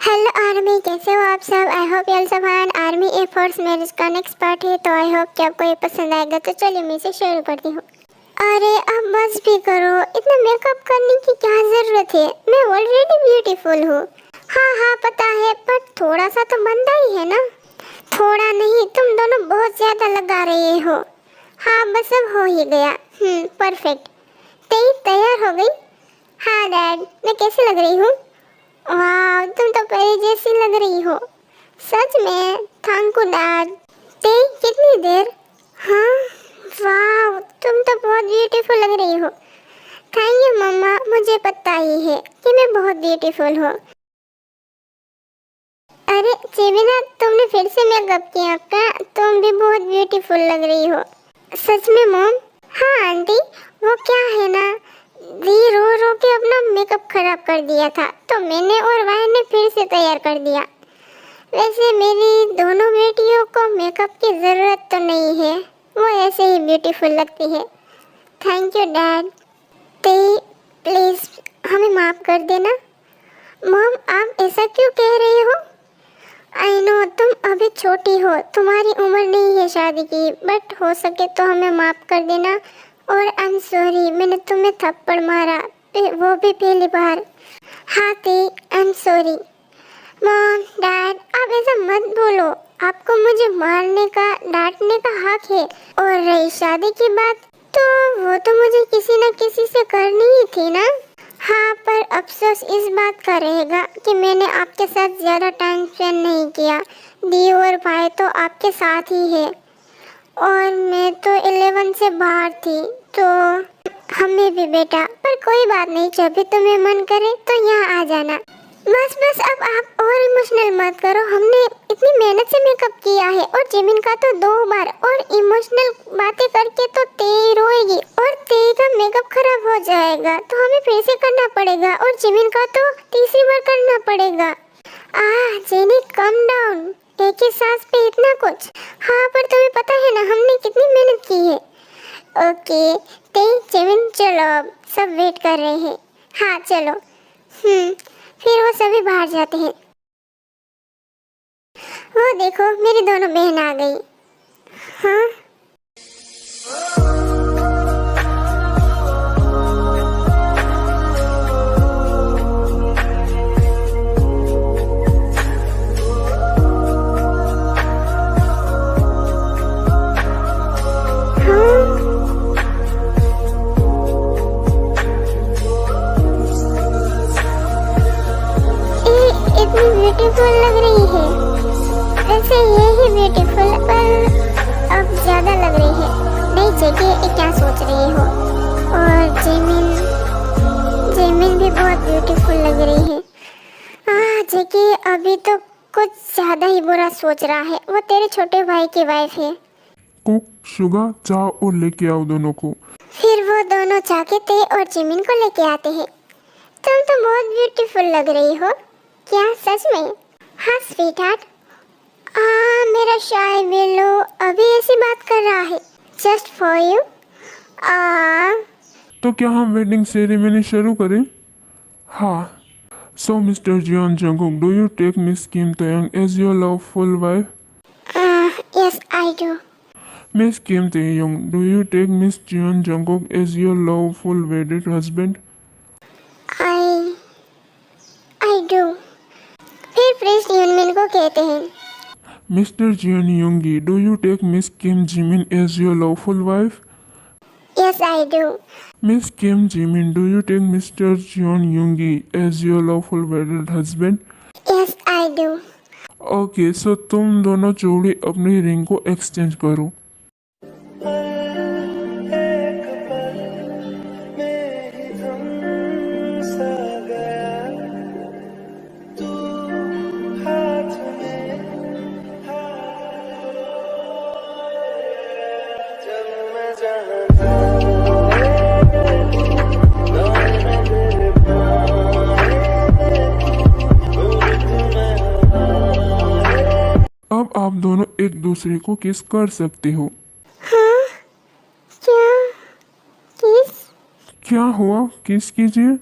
Hello army, कैसे हो आप सब। आई होप यू सब fine. Army a force marriage का नेक्स्ट पार्ट है, तो आई होप कि आपको ये पसंद आएगा। तो चलिए मैं इसे शुरू करती हूँ। अरे अब बस भी करो, इतना मेकअप करने की क्या जरूरत है। मैं ऑलरेडी ब्यूटीफुल हूँ। हाँ हाँ पता है, पर थोड़ा सा तो बनता ही है ना। थोड़ा नहीं, तुम दोनों बहुत ज्यादा लगा रहे हो। हाँ बस अब हो ही गया। परफेक्ट। तैयार हो गई। हाँ डैड, मैं कैसी लग रही हूँ। वाह, तुम तो परी जैसी लग रही हो। सच में थैंक यू डैड। ते कितनी देर। हाँ वाह, तुम तो बहुत ब्यूटीफुल लग रही हो। थैंक यू मम्मा, मुझे पता ही है कि मैं बहुत ब्यूटीफुल हूँ। अरे जेबिना, तुमने फिर से मेकअप किया क्या। तुम भी बहुत ब्यूटीफुल लग रही हो। सच में मॉम। हाँ आंटी, वो क्या है ना, दी रो रो के अपना मेकअप खराब कर दिया था, तो मैंने और वाह ने फिर से तैयार कर दिया। वैसे मेरी दोनों बेटियों को मेकअप की ज़रूरत तो नहीं है, वो ऐसे ही ब्यूटीफुल लगती है। Thank you dad. ते प्लीज़ हमें माफ़ कर देना। मॉम आप ऐसा क्यों कह रही हो। आई नो तुम अभी छोटी हो, तुम्हारी उम्र नहीं है शादी की, बट हो सके तो हमें माफ़ कर देना। और आई एम सॉरी, मैंने तुम्हें थप्पड़ मारा, वो भी पहली बार। हाँ ते I am sorry. Mom dad आप ऐसा मत बोलो, आपको मुझे मारने का डांटने का हक है। और रही शादी की बात, तो वो तो मुझे किसी न किसी से करनी ही थी ना। हाँ पर अफसोस इस बात का रहेगा कि मैंने आपके साथ ज़्यादा टाइम स्पेंड नहीं किया। दी और भाई तो आपके साथ ही है, और मैं तो 11 से बाहर थी, तो हमें भी बेटा। पर कोई बात नहीं, जब भी तुम्हें मन करे तो यहाँ आ जाना। बस बस अब आप और इमोशनल मत करो। हमने इतनी मेहनत से मेकअप किया है, और जिमिन का तो 2 बार, और इमोशनल बातें करके तो ते रोएगी और ते का मेकअप खराब हो जाएगा, तो हमें फिर से करना पड़ेगा, और जिमिन का तो तीसरी बार करना पड़ेगा। जेनी कम डाउन, एक ही सांस पे इतना कुछ। हाँ पर तुम्हें पता है ना हमने कितनी मेहनत की है। ओके ते जिमिन, चलो अब सब वेट कर रहे हैं। हाँ चलो। फिर वो सभी बाहर जाते हैं। वो देखो मेरी दोनों बहन आ गई। हाँ इतनी ब्यूटीफुल लग रही है। वैसे ये ही ब्यूटीफुल, पर अब ज़्यादा लग रही है। नहीं जेके, ये क्या सोच रही हो। और जेमिन, जेमिन भी बहुत ब्यूटीफुल लग रही है। जेके अभी तो कुछ ज़्यादा ही बुरा सोच रहा है। वो तेरे छोटे भाई की वाइफ है। कुक, शुगर, चाय और लेके आओ दोनों को। फिर वो दोनों जाके ते और जिमिन को लेके आते हैं। तुम तो बहुत ब्यूटीफुल लग रही हो। क्या सच में। हाँ स्वीटहार्ट। मेरा शाय बिल्लू अभी ऐसी बात कर रहा है, जस्ट फॉर यू। आ तो क्या हम वेडिंग सेरेमनी शुरू करें। हाँ। So mister Jeon Jungkook, do you take miss Kim Taeyoung as your loveful wife. Yes I do. Miss Kim Taeyoung, do you take miss Jeon Jungkook as your loveful wedded husband. I I do. फिर prince Yoonmin को कहते हैं। Mister Jeon Yoongi, do you take miss Kim Jimin as your loveful wife. Yes I do. Miss Kim Jimin, do you take mister Jeon Yoongi as your loveful wedded husband. Yes I do. Okay, so तुम दोनों जोड़ी अपनी ring को exchange करो। अब आप दोनों एक दूसरे को किस कर सकते हो। हाँ क्या किस। क्या हुआ, किस कीजिए।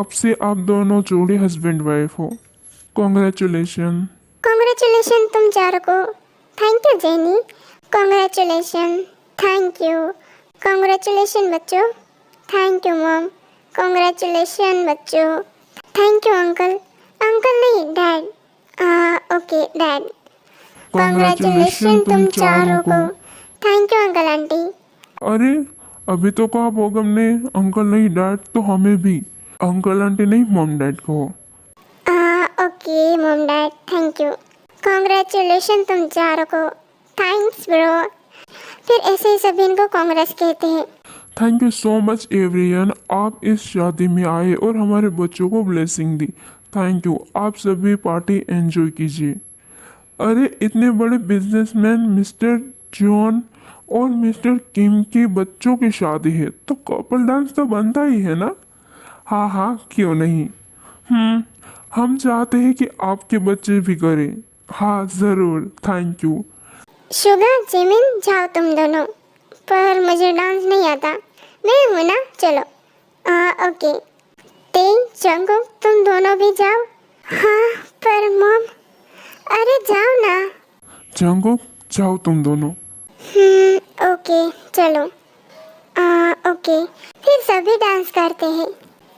अब से आप दोनों जोड़ी हस्बैंड वाइफ हो। कॉन्ग्रेचुलेशन। कॉन्ग्रेचुलेशन तुम चारों को। Thank you Jenny. Congratulation. Thank you. Congratulation बच्चों। Thank you mom. कॉन्ग्रेचुलेशन बच्चों। Thank you uncle. अंकल नहीं डैड। Okay dad. कॉन्ग्रेचुलेशन तुम चारों को। Thank you uncle aunty. अरे अभी तो कहा बोगम ने अंकल नहीं डैड, तो हमें भी अंकल आंटी नहीं मॉम डैड कहो। Okay mom dad thank you. Congratulation तुम चारों को। Thanks bro. फिर ऐसे ही सभी इनको कांग्रेस कहते हैं। Thank you so much everyone, आप इस शादी में आए और हमारे बच्चों को ब्लेसिंग दी। Thank you. आप सभी पार्टी एंजॉय कीजिए। अरे इतने बड़े बिजनेसमैन मिस्टर जॉन और मिस्टर किम की बच्चों की शादी है तो कपल डांस तो बनता ही है ना। हाँ हाँ क्यों नहीं। हम चाहते हैं कि आपके बच्चे भी करें। हाँ ज़रूर। Thank you. शुगर जिमिन जाओ तुम दोनों, पर मुझे डांस नहीं आता। मैं हूँ ना, चलो। ओके। तेई जंगुक तुम दोनों भी जाओ। हाँ पर मॉम। अरे जाओ ना। जंगुक जाओ तुम दोनों। ओके चलो। ओके। फिर सभी डांस करते हैं।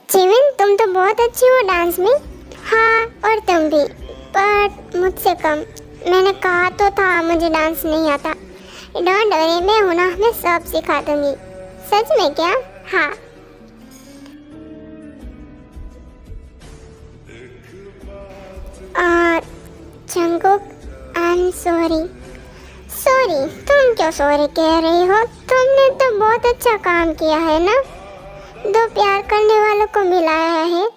जिमिन तुम तो बहुत अच्छी हो डांस में। हाँ और तुम भी, पर मुझसे कम। मैंने कहा तो था मुझे डांस नहीं आता। डोंट वरी, मैं हूं ना, मैं सब सिखा दूंगी। सच में क्या? हाँ। जंगुक आई एम सॉरी। सॉरी? तुम क्यों सॉरी कह रही हो? तुमने तो बहुत अच्छा काम किया है ना, दो प्यार करने वालों को मिलाया है।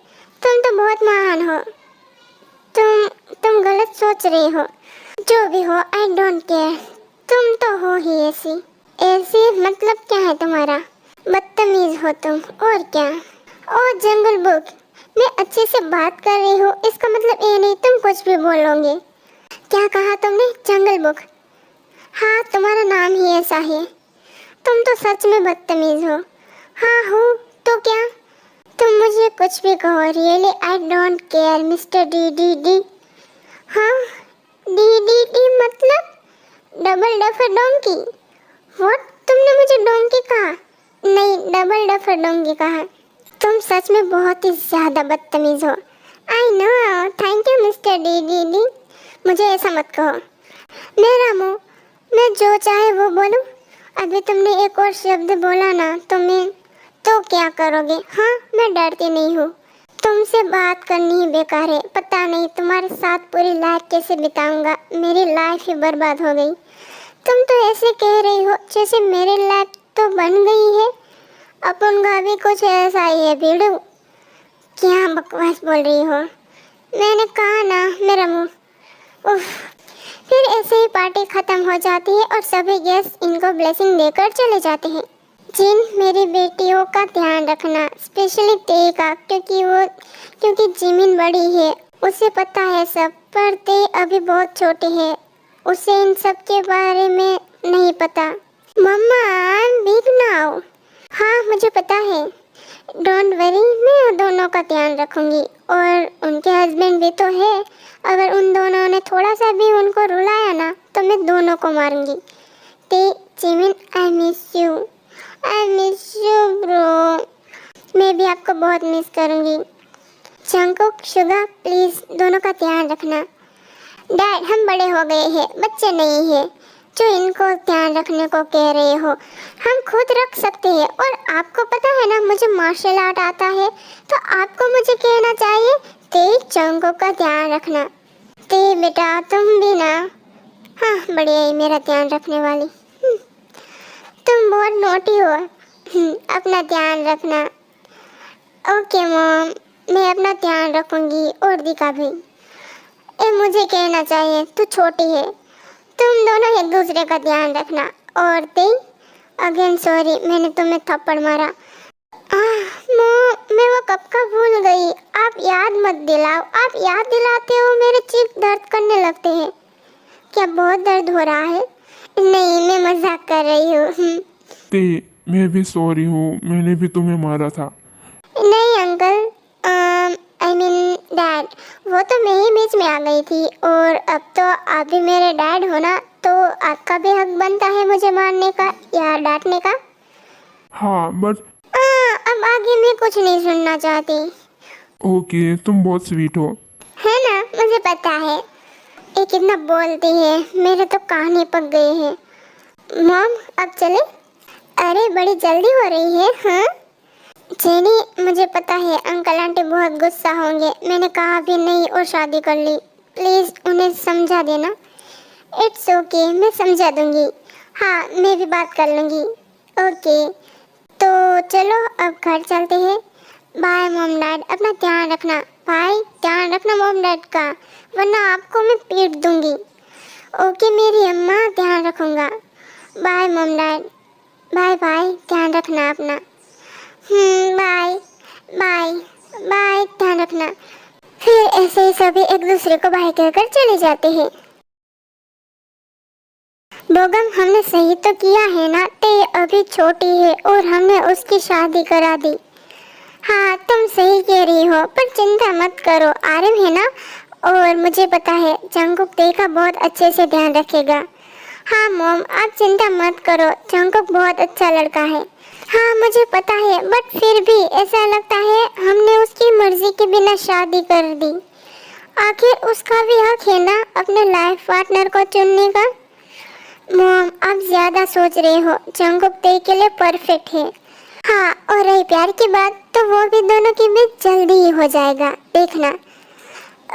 तुम तो बहुत महान हो। तुम गलत सोच रही हो। जो भी हो आई डोंट केयर। तुम तो हो ही ऐसी। ऐसी मतलब क्या है तुम्हारा? बदतमीज हो तुम, और क्या। ओ जंगल बुक, मैं अच्छे से बात कर रही हूँ, इसका मतलब ये नहीं तुम कुछ भी बोलोगे। क्या कहा तुमने? जंगल बुक? हाँ तुम्हारा नाम ही ऐसा है। तुम तो सच में बदतमीज हो। हाँ हो तो क्या? तुम मुझे कुछ भी कहो, really I don't care mister D D D. हाँ डी डी डी मतलब डबल डफर डोंकी। व्हाट? तुमने मुझे डोंकी कहा? नहीं, डबल डफर डोंकी कहा। तुम सच में बहुत ही ज़्यादा बदतमीज हो। I know. Thank you mister D D D. मुझे ऐसा मत कहो। मेरा मुँह, मैं जो चाहे वो बोलूँ। अभी तुमने एक और शब्द बोला ना तो क्या करोगे? हाँ मैं डरती नहीं हूँ। तुमसे बात करनी ही बेकार है। पता नहीं तुम्हारे साथ पूरी लाइफ कैसे बिताऊंगा। मेरी लाइफ ही बर्बाद हो गई। तुम तो ऐसे कह रही हो जैसे मेरी लाइफ तो बन गई है। अपन का भी कुछ ऐसा ही है भीड़ू। क्या बकवास बोल रही हो? मैंने कहा ना, मेरा मुँह। उफ। फिर ऐसे ही पार्टी खत्म हो जाती है और सभी गेस्ट इनको ब्लेसिंग देकर चले जाते हैं। जिन, मेरी बेटियों का ध्यान रखना, स्पेशली ते का, क्योंकि जिमिन बड़ी है, उसे पता है सब, पर ते अभी बहुत छोटे हैं, उसे इन सब के बारे में नहीं पता। मम्मा बिग नाउ। हाँ मुझे पता है। डोंट वरी, मैं दोनों का ध्यान रखूंगी। और उनके हस्बैंड भी तो है। अगर उन दोनों ने थोड़ा सा भी उनको रुलाया ना तो मैं दोनों को मारूंगी। ते Jimin I miss you. I miss you bro. मैं भी आपको बहुत मिस करूंगी। जंगकुक, शुगा प्लीज दोनों का ध्यान रखना। डैड हम बड़े हो गए हैं, बच्चे नहीं हैं जो इनको ध्यान रखने को कह रहे हो। हम खुद रख सकते हैं। और आपको पता है ना मुझे मार्शल आर्ट आता है, तो आपको मुझे कहना चाहिए ते जंगकुक का ध्यान रखना। ते बेटा तुम भी ना। हाँ बढ़िया ही मेरा ध्यान रखने वाली। तुम बहुत नोटी हो। अपना ध्यान रखना। ओके मॉम, मैं अपना ध्यान रखूंगी। और दिखा भी मुझे कहना चाहिए, तू छोटी है। तुम दोनों एक दूसरे का ध्यान रखना। और ते अगेन सॉरी, मैंने तुम्हें थप्पड़ मारा। मॉम मैं वो कब का भूल गई। आप याद मत दिलाओ। आप याद दिलाते हो मेरे चीख दर्द करने लगते हैं। क्या बहुत दर्द हो रहा है? नहीं मैं मजाक कर रही हूँ। ते मैं भी सॉरी हूँ, मैंने भी तुम्हें मारा था। नहीं अंकल, डैड, वो तो मैं ही बीच में आ गई थी, और अब तो आप भी मेरे डैड हो ना, तो आपका भी हक बनता है मुझे मारने का या डांटने का। हाँ बट अब आगे मैं कुछ नहीं सुनना चाहती। ओके, तुम बहुत स्वीट हो। है ना, मुझे पता है। ये कितना बोलती है, मेरे तो कान ही पक गए हैं। मॉम, अब चले? अरे बड़ी जल्दी हो रही है। हाँ जेनी, मुझे पता है अंकल आंटी बहुत गुस्सा होंगे, मैंने कहा भी नहीं और शादी कर ली। प्लीज़ उन्हें समझा देना। इट्स ओके, मैं समझा दूंगी। हाँ, मैं भी बात कर लूँगी। ओके, तो चलो अब घर चलते हैं। बाय मॉम डैड, अपना ध्यान रखना। बाय, ध्यान रखना मॉम डैड का, वरना आपको मैं पीट दूंगी। ओके मेरी अम्मा, ध्यान रखूँगा। Bye mom dad. Bye bye, ध्यान रखना अपना। बाय बाय बाय, ध्यान रखना। फिर ऐसे ही सभी एक दूसरे को बाय कहकर चले जाते हैं। बोगम, हमने सही तो किया है ना? ते अभी छोटी है और हमने उसकी शादी करा दी। हाँ तुम सही कह रही हो, पर चिंता मत करो, आर्यन है ना, और मुझे पता है जंगकुक ते का बहुत अच्छे से ध्यान रखेगा। हाँ मॉम, आप चिंता मत करो, जंगकुक बहुत अच्छा लड़का है। हाँ मुझे पता है, बट फिर भी ऐसा लगता है हमने उसकी मर्जी के बिना शादी कर दी। आखिर उसका भी हक है ना अपने लाइफ पार्टनर को चुनने का। मॉम, आप ज्यादा सोच रहे हो, जंगकुक ते के लिए परफेक्ट है। हाँ, और रही प्यार की बात, तो वो भी दोनों के बीच जल्दी ही हो जाएगा, देखना।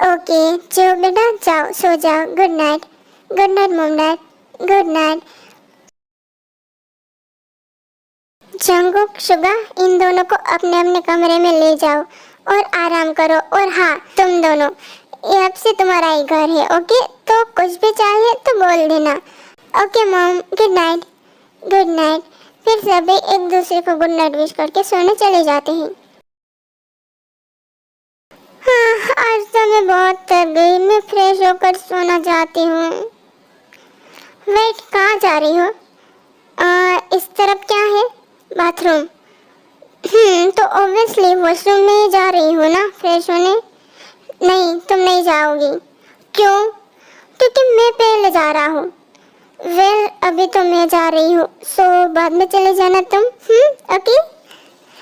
ओके जाओ बेटा, जाओ सो जाओ। Good night. Good night mom dad. Good night. Jungkook, Suga, इन दोनों को अपने अपने कमरे में ले जाओ और आराम करो। और हाँ तुम दोनों, ये अब से तुम्हारा ही घर है। ओके, तो कुछ भी चाहिए तो बोल देना। Okay mom, good night. Good night. फिर सभी एक दूसरे को गुड नाइट विश करके सोने चले जाते हैं। हाँ, आज तो मैं बहुत थक गई, मैं फ्रेश होकर सोना चाहती हूँ। वेट, कहाँ जा रही हो? इस तरफ क्या है? बाथरूम। तो ऑब्वियसली वॉशरूम में ही जा रही हो ना फ्रेश होने? नहीं, तुम नहीं जाओगी। क्यों? क्योंकि मैं पहले जा रहा हूँ। वेल, अभी तो मैं जा रही हूँ, सो बाद में चले जाना तुम। ओके।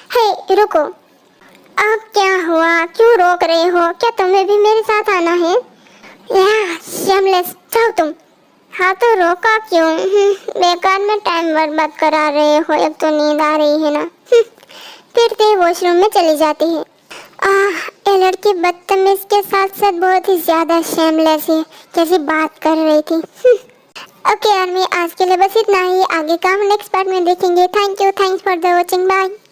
हे रुको, अब क्या हुआ, क्यों रोक रहे हो? क्या तुम्हें भी मेरे साथ आना है? या शेमलेस, जाओ तुम। हाँ तो रोका क्यों? बेकार में टाइम बर्बाद करा रहे हो, एक तो नींद आ रही है ना। फिर ते वॉशरूम में चली जाती है। ये लड़की बदतमीज के साथ साथ बहुत ही ज्यादा शेमलेस है, जैसी बात कर रही थी। ओके आर्मी, आज के लिए बस इतना ही, आगे का हम नेक्स्ट पार्ट में देखेंगे। Thank you, thanks for the watching, bye.